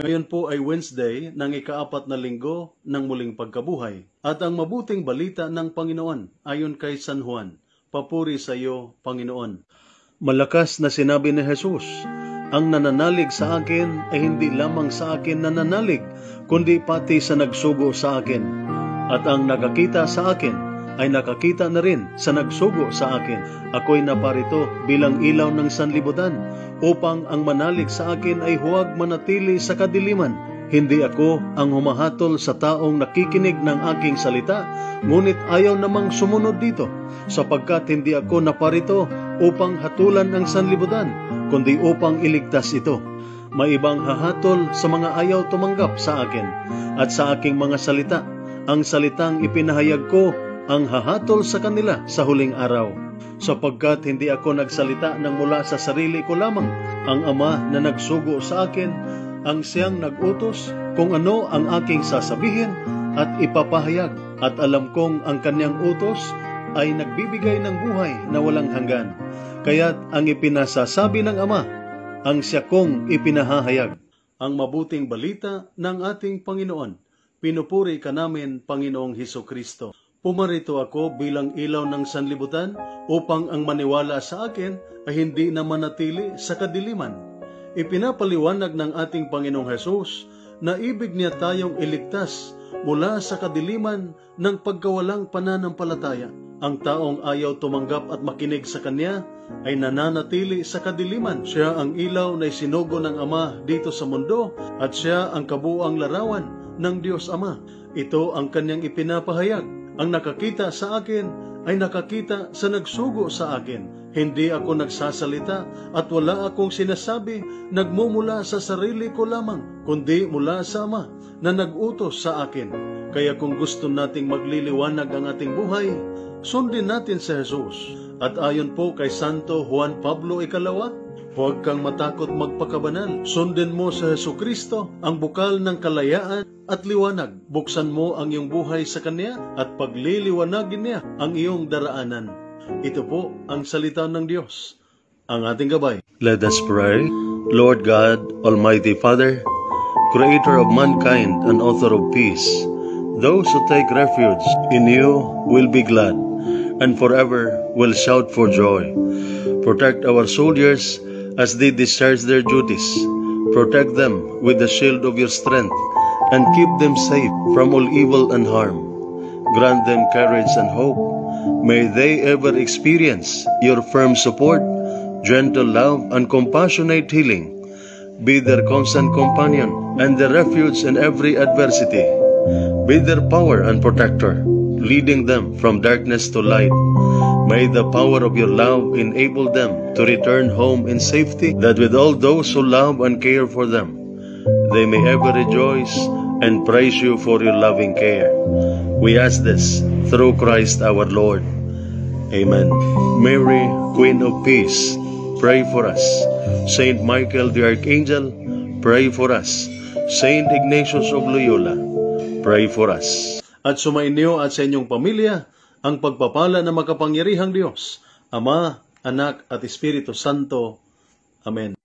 Ngayon po ay Wednesday ng ika-4 na linggo ng muling pagkabuhay. At ang mabuting balita ng Panginoon ayon kay San Juan. Papuri sa iyo, Panginoon. Malakas na sinabi ni Jesus, ang nananalig sa akin ay hindi lamang sa akin nananalig, kundi pati sa nagsugo sa akin. At ang nakakita sa akin ay nakakita na rin sa nagsugo sa akin. Ako'y naparito bilang ilaw ng sanlibutan, upang ang manalig sa akin ay huwag manatili sa kadiliman. Hindi ako ang humahatol sa taong nakikinig ng aking salita, ngunit ayaw namang sumunod dito, sapagkat hindi ako naparito upang hatulan ang sanlibutan, kundi upang iligtas ito. May ibang hahatol sa mga ayaw tumanggap sa akin at sa aking mga salita. Ang salitang ipinahayag ko ang hahatol sa kanila sa huling araw. Sapagkat hindi ako nagsalita ng mula sa sarili ko lamang, ang Ama na nagsugo sa akin ang siyang nagutos kung ano ang aking sasabihin at ipapahayag. At alam kong ang kanyang utos ay nagbibigay ng buhay na walang hanggan. Kaya't ang ipinasasabi ng Ama, ang siya kong ipinahahayag. Ang mabuting balita ng ating Panginoon. Pinupuri ka namin, Panginoong Hesukristo. Pumarito ako bilang ilaw ng sanlibutan upang ang maniwala sa akin ay hindi na manatili sa kadiliman. Ipinapaliwanag ng ating Panginoong Hesus na ibig niya tayong iligtas mula sa kadiliman ng pagkawalang pananampalataya. Ang taong ayaw tumanggap at makinig sa Kanya ay nananatili sa kadiliman. Siya ang ilaw na isinugo ng Ama dito sa mundo at siya ang kabuuang larawan ng Diyos Ama. Ito ang Kanyang ipinapahayag. Ang nakakita sa akin ay nakakita sa nagsugo sa akin. Hindi ako nagsasalita at wala akong sinasabi nagmumula sa sarili ko lamang, kundi mula sa Ama na nag-utos sa akin. Kaya kung gusto nating magliliwanag ang ating buhay, sundin natin si Jesus. At ayon po kay Santo Juan Pablo II, huwag kang matakot magpakabanal. Sundin mo sa Hesukristo, ang bukal ng kalayaan at liwanag. Buksan mo ang iyong buhay sa Kanya at pagliliwanagin niya ang iyong daraanan. Ito po ang salita ng Diyos, ang ating gabay. Let us pray. Lord God, Almighty Father, Creator of mankind and Author of peace, those who take refuge in you will be glad and forever will shout for joy. Protect our soldiers as they discharge their duties. Protect them with the shield of your strength and keep them safe from all evil and harm. Grant them courage and hope. May they ever experience your firm support, gentle love, and compassionate healing. Be their constant companion and their refuge in every adversity. Be their power and protector, leading them from darkness to light. May the power of your love enable them to return home in safety, that with all those who love and care for them, they may ever rejoice and praise you for your loving care. We ask this through Christ our Lord. Amen. Mary, Queen of Peace, pray for us. Saint Michael the Archangel, pray for us. Saint Ignatius of Loyola, pray for us. At sumainyo at sa inyong pamilya ang pagpapala ng makapangyarihang Diyos, Ama, Anak at Espiritu Santo. Amen.